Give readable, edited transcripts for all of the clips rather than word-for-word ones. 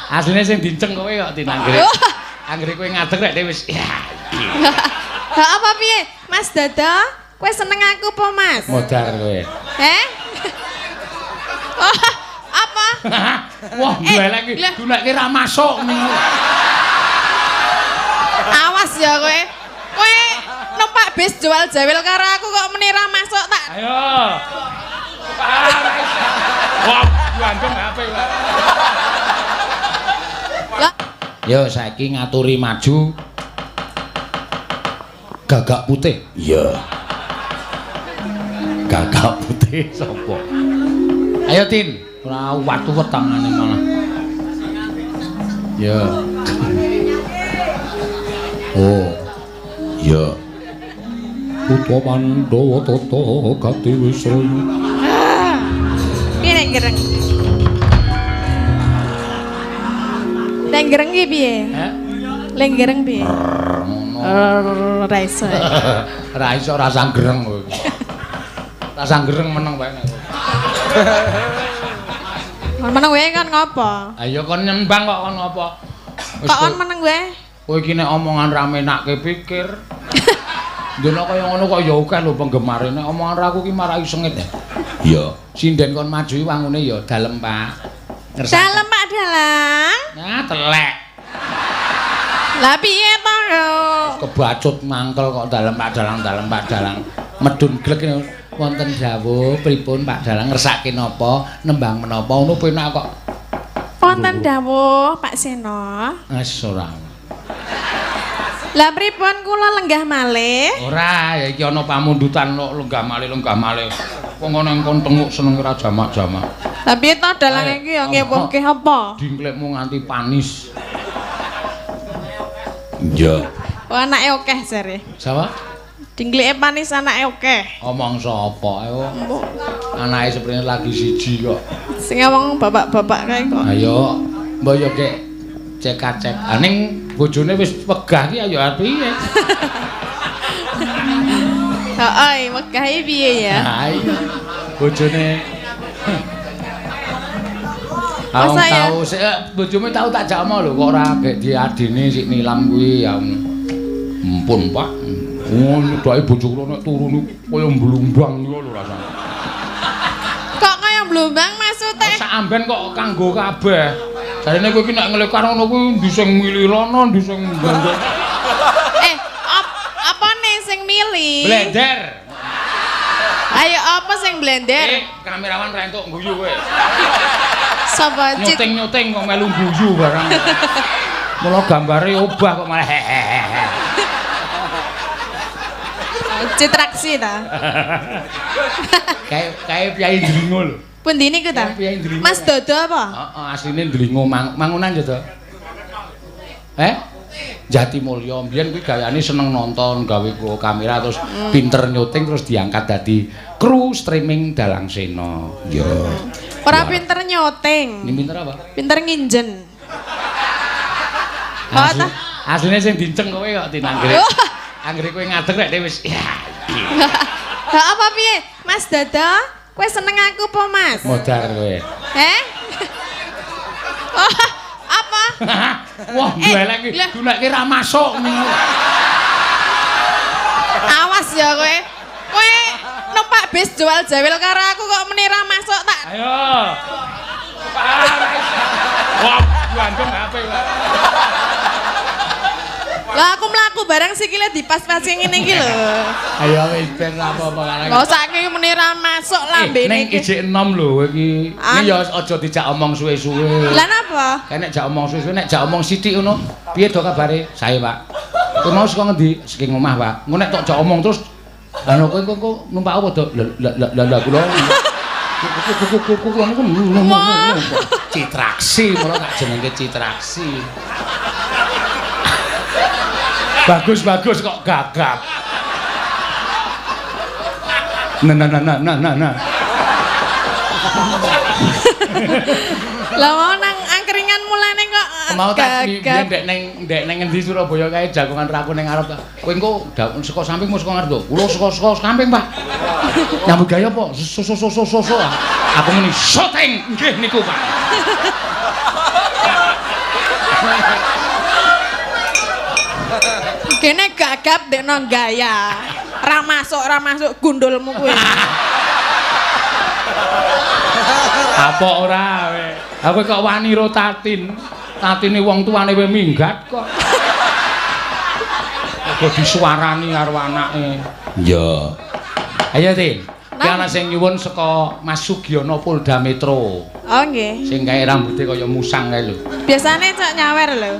Asline sing dinceng kowe kok tinanggere. Anggere kowe ngadeg rek wis ya. Ha apa piye? Mas Dodo, kowe seneng aku apa, Mas? Modar kowe. Oh, apa? Wah, duelek iki dunekke ra masuk ngono. Awas ya kowe. Kowe numpak bis jual jawil karo aku kok meni ra masuk tak. Ayo. Wah, gandeng HP lah. Yo saiki ngaturi maju. Gagak putih. Iya. Gagak putih sapa? Ayo Tin, ora watu wetangane malah. Ya. Oh. Ya. Putra Pandhawa tata gati wisraya. Piye nek gereng? Nek gereng iki piye? Lek gereng piye? Ra iso. Ra iso rasa gereng kowe. Rasa gereng meneng wae nek. Meneng wae kan ngopo? Ayo kon nyembang kok kon ngopo? Kok kon meneng wae? Kowe iki nek omongan ra menake pikir. Dene kaya ngono kok ya akeh lho penggemare. Nek omongan ra aku ki marai sengit. Iya. Sinden kon maju wangune ya dalem, Pak. Dalem, Pak Dalang. Nah, telek. Lah piye to yo? Kebacut mangkel kok dalem Pak Dalang. Medun glek wonten dawuh pripun Pak Dalang ngersake napa, nembang menapa ngono penak kok. Wonten dawuh Pak Seno. Wis ora. Lah pripun kula lenggah malih? Ora, ya iki ana pamundutan kok lenggah malih. Wong ana engkon tenguk seneng ora jamak-jamak. Lah piye to dalang iki ya ngewohke apa? Dingklekmu nganti panis. Iya. Oh anake akeh jare. Sapa? Dingkleke panis anake akeh. Omong sapa? Ayo. Anake seprene lagi siji kok. Sing ngomong bapak-bapak kae kok. Ayo, mbok yo kek cek-cek. Aning bojone wis wegah ki ayo piye? Heeh, wegah iki piye ya? Ha iya. Bojone Masa ya? Tahu sik bojomu tau tak jakno lho kok ora gek diadine sik nilam kuwi ya. Ampun, Pak. Oh, nyedake bojoku nek turu niku kaya mblumbang niku lho rasane. Kok kaya mblumbang maksudnya? Sak amben kok kanggo kabeh. Jarene kowe iki nek nglekar ngono kuwi ndising milirono, ndising blender. Apa nih sing milih? Blender. Ayo apa sing blender? Kamerawan ra entuk guyu kowe. Sapa cit? Nyuting kok melu guyu barang. Mula gambare obah kok malah hehehe. Citraksi ta. Kae Pyai Ndringo lho. Pundi niku ta? Mas Dodo apa? Heeh, asline Ndringo mangunan ya to. Jatimulya. Mbiyen kuwi gayane seneng nonton, gawe kamera terus pinter nyuting terus diangkat dadi kru streaming Dalang Sena. Ya. Ora pinter nyoting. Ini pinter apa? Pinter nginjen. Oh ta? Asline sing dinceng kowe kok tinanggere. Anggere kowe ngadeg rek wis ya. Ha apa piye? Mas Dodo, kowe seneng aku apa, Mas? Modar kowe. Oh, apa? Wah, duelek iki dunekke ra masuk ngono. Awas ya kowe. Kowe numpak bis jual jawil karo aku kok meni ra masuk tak. Ayo. Wah, gandeng HP lah. Lah aku mlaku bareng sikile dipas-pasi ngene iki lho. Ayo wis ben apa-apa karek. Kok saking meni ra masuk lambene iki. Ning ijik enom lho kowe iki. Iki ya aja dijak omong suwe-suwe. Lah napa? Kayak nek jak omong suwe-suwe nek jak omong sithik ngono. Piye do kabare? Sae, Pak. Kowe mau saka ngendi? Saking omah, Pak. Engko nek tok jak omong terus lha kowe numpak apa do? Lah kula. Citraksi, mulo tak jenenge citraksi. Bagus kok gagap. Nah. Lah mau nang angkringan mulane kok mau tak ndek ning ngendi Surabaya kae jagongan raku ning arep. Kowe engko saka sampingmu saka ngarep to. Kula saka samping, Pak. Nyambut gawe apa? So. Aku muni syuting. Nggih niku, Pak. Kene gagap dekno gaya. Ora masuk gundulmu kuwi. Apa ora we? Aku kok wani ro tatin. Tatine wong tuane we minggat kok. Kok disuarani karo anake. Ya. Ayo, Tin. Ki ana sing nyuwun saka Mas Sugiono Polda Metro. Oh nggih. Sing gawe rambuté kaya musang kae lho. Biasane sok nyawer lho.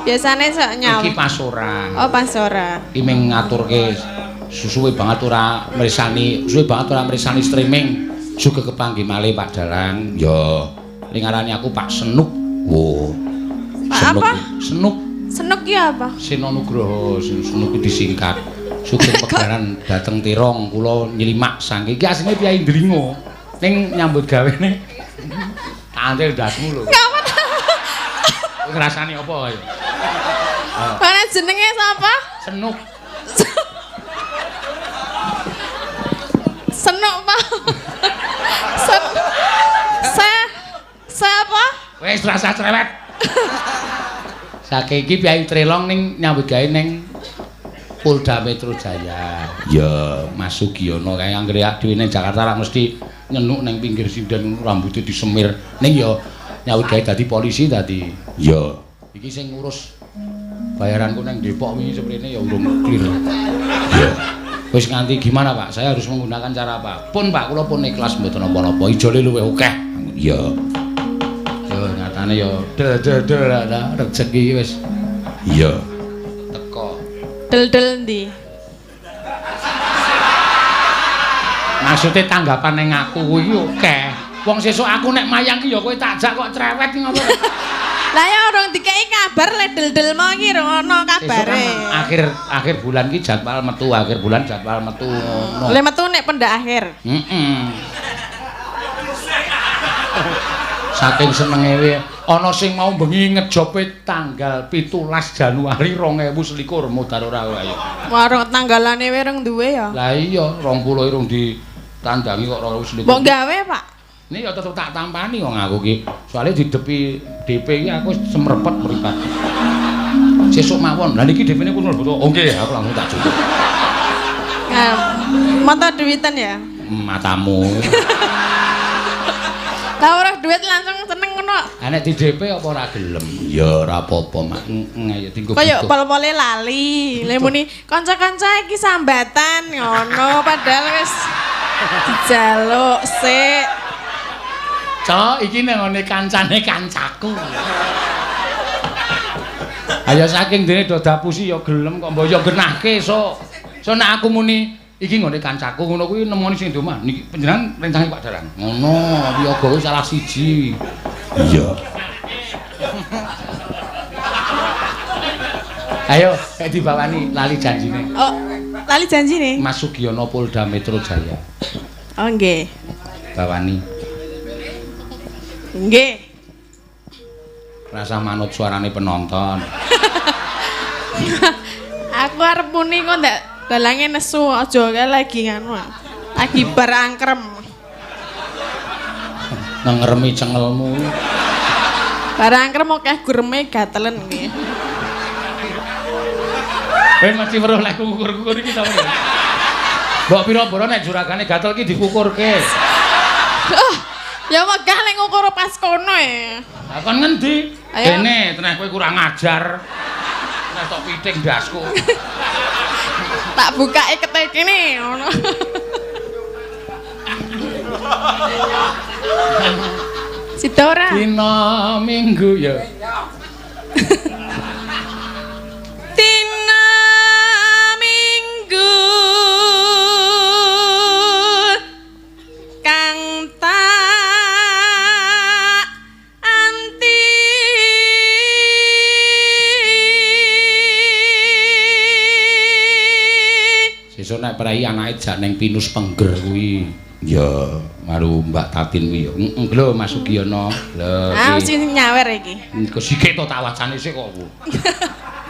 Biasane sok nyawer. Iki pas ora. Oh, pas ora. Iki ming ngaturke suwe banget ora mresani streaming. Juga kepanggih malih Pak Dalang. Ya. Ning ngarani aku Pak Senuk. Wo. Pak apa? Senuk. Senuk ki apa? Seno Nugroho, Senuk iki disingkat. Sugeng pegaran dateng Tirong kula nylimak saking iki asline Kyai Ndringo. Ning nyambut gawene kantil dasmu lho. Kapan? Ngrasani apa kaya? Ana jenenge sapa? Senuk. Senuk, Pak. Apa? Wis rasa cerewet. Saking iki Kyai Trelong ning nyambut gawe ning Polda Metro Jaya. Ya, Mas Sugiono kae anggere dhewe ning Jakarta ra mesti nyenuk ning pinggir sinden rambutnya disemir. Ning ya nyambut gawe dadi polisi tadi. Ya. Iki sing ngurus bayaranku ning Depok wingi seprene ya urung clear. Ya. Wis nganti gimana, Pak? Saya harus menggunakan cara apa? Pun Pak, kula pun ikhlas mboten napa-napa. Ijole luwih akeh. Ya. Yo nyatane yo del rezeki wis. Iya. Teko. Del ndi? Maksude tanggapan ning aku kuwi akeh. Wong sesuk aku nek mayang ki ya kowe tak jak kok cerewet ki ngopo. Lah ya urung dikeki kabar le del mau ki ono kabare. Akhir bulan ki jadwal metu, akhir bulan jadwal metu ngono. Le metu nek pendak akhir. Saking senenge we ana sing mau bengi ngejope tanggal 17 Januari 2021 modar ora ayo. Warung tanggalane we reng duwe ya. Lah iya 20 irung ditandangi kok 2021. Mbok gawe, Pak. Ini ya tetep tak tampani wong aku ki. Soale didepi DP iki aku semrepet mripat. Sesuk mawon. Lah niki DP-ne kuwi lho. Oh nggih, aku langsung tak cukup. Mata duitan ya? Matamu. Lah ora duit langsung seneng ngono. Ha nek di DP apa ora gelem? Ya ora apa-apa, Mak. Ayo tinggo. Kaya pol-pole lali. Le muni kanca-kanca iki sambatan ngono padahal wis dijaluk sik. Cok, iki nengone kancane kancaku. Ayo saking dene do dapusi ya gelem kok mbok ya genahke sok. So nek aku muni iki ngene kancaku ngono kuwi nemoni sing domah niki panjenengan rencange Pak Dalang. Ngono, wiyaga kuwi salah siji. Iya. Ayo, kayak dibawani lali janjine. Oh, lali janjine? Mas Sugiono Polda Metro Jaya. Oh nggih. Bawani. Nggih. Rasa manut suarane penonton. Aku arep muni kok ndak dalange nesu aja kae lagi nganu. Lagi bar angkrem. Ngeremi cengelmu. Bar angkrem akeh gureme gatelen iki. Ben mesti weruh lek kukur-kukur iki to. Mbok pira-pira nek juragane gatel iki dikukurke. Ya wegah lek ngukur pas kono e. Lah kon ngendi? Dene tenan kowe kurang ajar. Nek tok piting ndasku. Tak bukake ketek kene ngono. Sida ora? Dina Minggu ya. Dina Minggu kang tak anti sesuk nek prai anake jak ning Pinus Pengger kuwi. Ya, maru Mbak Tatin kuwi ya. Lho Mas Sugiono. Lho. Ah, mesti nyawer iki. Kok sikik to tak wacane sik kok.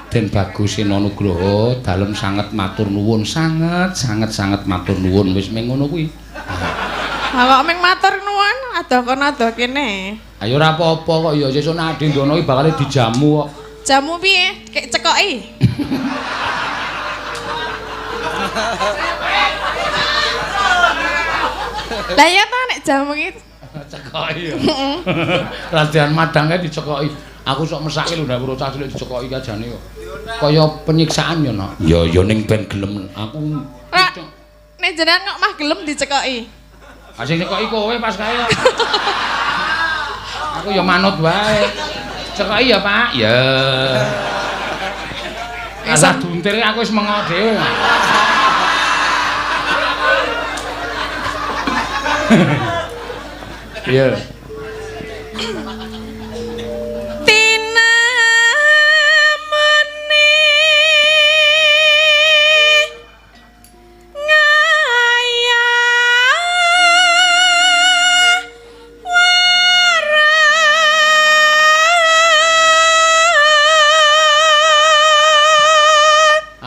Den Bagus Sena Nugroho dalem sanget matur nuwun, sanget matur nuwun wis meng ngono kuwi. Lah kok meng matur nuwun, adoh kono adoh kene. Ayo ora apa-apa kok ya sesuk nek Ade Ndono iki bakal dijamu kok. Jamu piye? Kek cekoki. Lah ya ta nek jamu iki cekoki ya. Radian madangnya dicekoki. Aku sok mesake lho ndak weruh cah cilik dicekoki kajane kok. Kaya penyiksaan ya, Nok. Ya ning ben gelem aku. Nek jenengan kok mah gelem dicekoki. Ah sing cekoki kowe pas kae. Aku ya manut wae. Cekoki ya, Pak. Ya. Asa duntir aku wis mengo dhewe. Iya.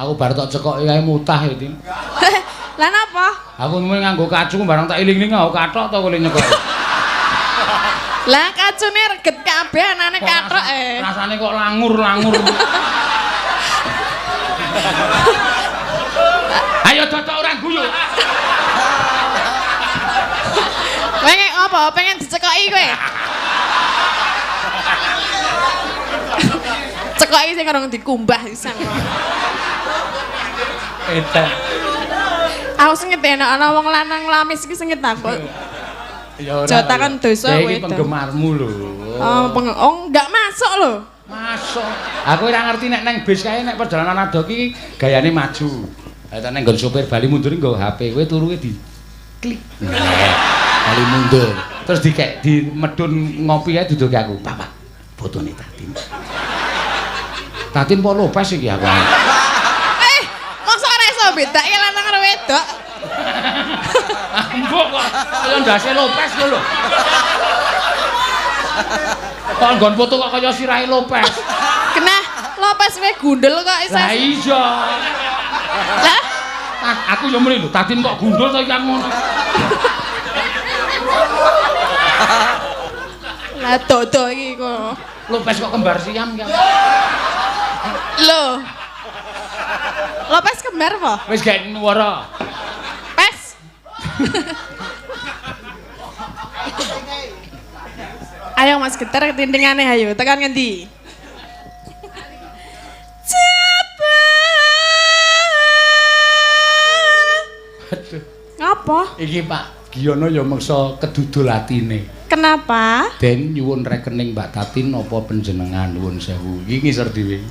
Aku bar tok cekoki kae mutah iki. Lah napa? Aku mung nganggo kacu barang tak iling-iling aku kathok to kowe nyekoki. Lah kacune reget kabeh anane kathok Rasane kok langur-langur. Ayo totok ora guyu. Pengen apa? Pengen dicekoki kowe? Cekoki sing karo dikumbah pisan. Eta. Aku sengit ana wong lanang lamis iki sengit aku. Ya ora. Jotakan dosa kowe. Iki penggemarmu lho. Oh, enggak masuk lho. Masuk. Aku ora ngerti nek nang bis kae nek perjalanan adok iki gayane maju. Lah nek nggon sopir bali mundur nggo HP, kowe turuke di klik. Bali mundur. Terus dikek di medun ngopi ae duduke aku. Pak, fotone Tatin. Tatin po Lopes iki aku. Masa ora iso bedake lanang karo wedok? Mbok kok kaya ndase Lopes lho. Kok nggon foto kok kaya sirahe Lopes. Kenah Lopes wae gundel kok iso. Lah iya. Lah Aku yo mrene lho, Tatin kok gundul to iki ngono. Lah dodo iki kok. Lopes kok kembar siam ki. Lho. Lopes kembar apa? Wis gak nuwara. Pes. Ayo Mas Getar ketintingane ayo, tekan ngendi? Aduh. Ngapa? Iki Pak Giono ya meksa kedudul atine. Kenapa? Den nyuwun rekening Mbak Tatin apa panjenengan nuwun sewu. Iki ngisor dhewe.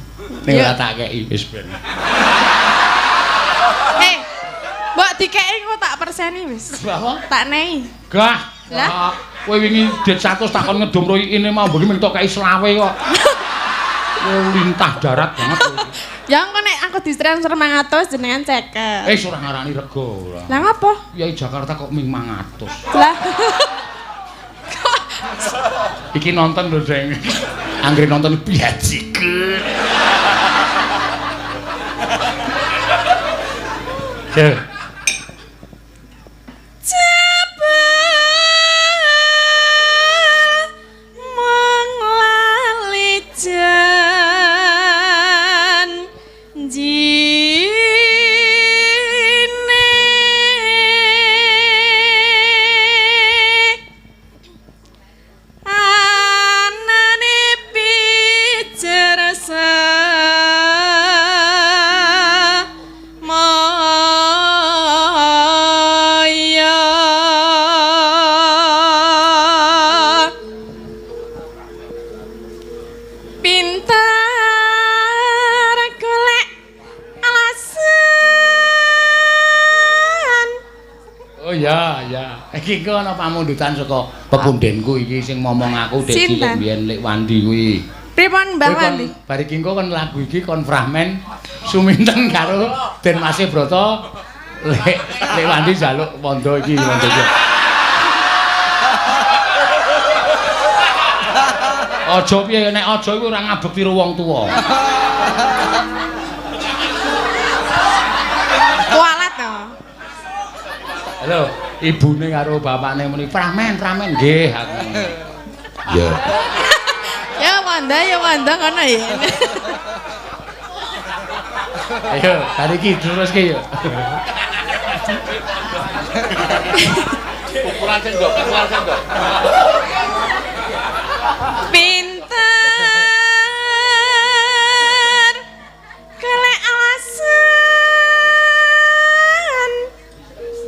Ning ora tak keki wis ben. Mbok dikeki kok tak perseni wis. Apa? Tak nei. Gah. Lah? Kowe wingi det 100 takon ngedom royine mau mbok minta kei selawe kok. Lintah darat banget. Ya engko nek aku ditransfer 500 jenengan 50. Ora ngarani rega ora. Lah ngapa? Yai Jakarta kok ming 500. Lah. Iki nonton lho, Deng. Anggere nonton piajiku. Ya. Iki ku ana pamundutan saka pepundenku iki sing momong aku dek cilik biyen Lek Wandi kuwi. Pripun Mbah Wandi? Bar iki engko kon lagu iki kon Fragmen suminten karo Den Masih Broto Lek Wandi njaluk wondo iki wondo iki. Aja piye nek aja iku ora ngabek tiru wong tuwa. Kualat to. Halo. Ibune karo bapakne muni Pramen nggih aku. Ya. Ya Wanda ngono ya. Ayo, hari iki teruske yo. Ukuran sendok. Pinter golek alasan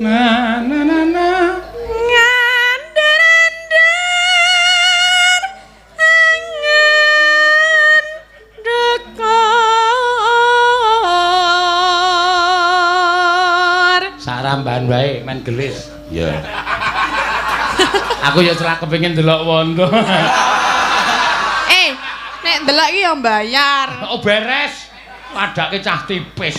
Na ngandur-andur angen dekor saramban wae men gelis. Ya. Aku ya celak kepengin delok wondo. Nek ndelok iki ya mbayar. Oh beres. Wadake cah tipis.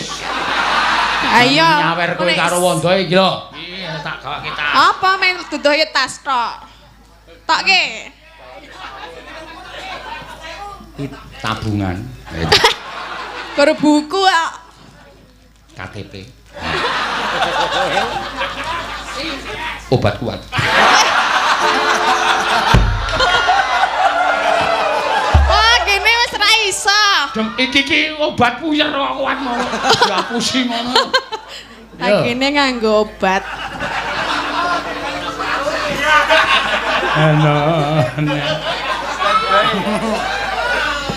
Ayo. Nyawer kowe karo wondo iki lho. Iya tak gawake tas. Apa men duduhe tas tok. Tokke. Tabungan. Baru buku kok. KTP. Obat kuat. Wah, kene wis ra iso. Iki obat puyer kok kuat ngono. Ya pusing ngono. Kene nganggo obat.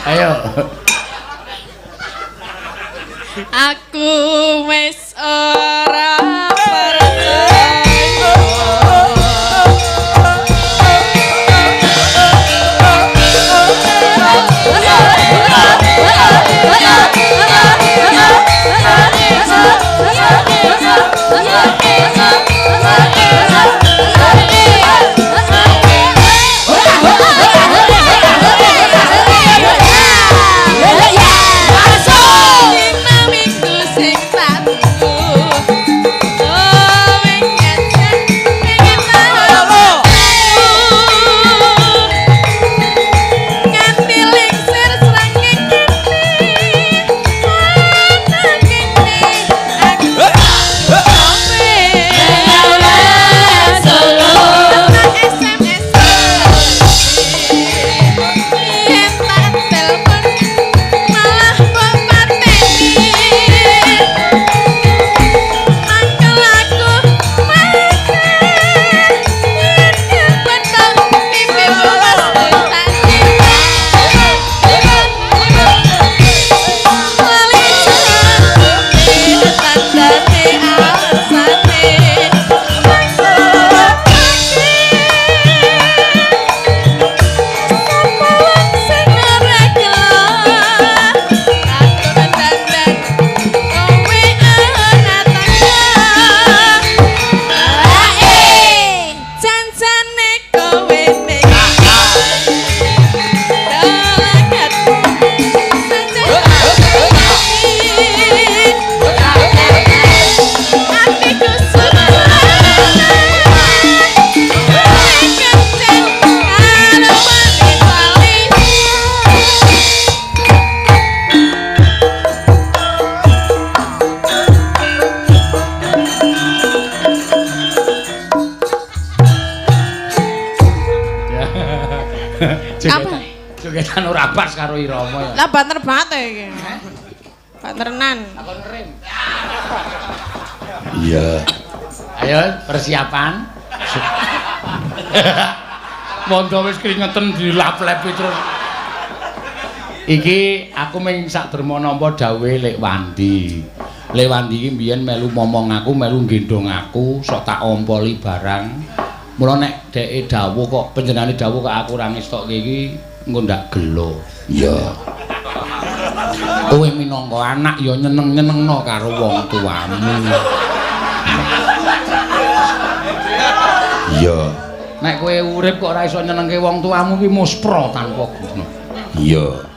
Ayo. Aku wis ora percaya. Jogetan ora pas karo irama ya. Lah banter banget iki. Banterenan. Takon rem. Iya. Ayo persiapan. Mondo wis kringeten dilap-lepi terus. Iki aku mung sak derma nampa dawuhe Lek Wandi. Lek Wandi iki mbiyen melu momong aku, melu gendong aku, sok tak ompoli barang. Mula nek dheke dawuh kok panjenengane dawuh kok aku ora ngestokke iki engko ndak gelo. Iya. Kowe minangka anak ya nyeneng-nyenengno karo wong tuamu. Iya. Nek kowe urip kok ora iso nyenengke wong tuamu ki muspra tanpa guna. Iya.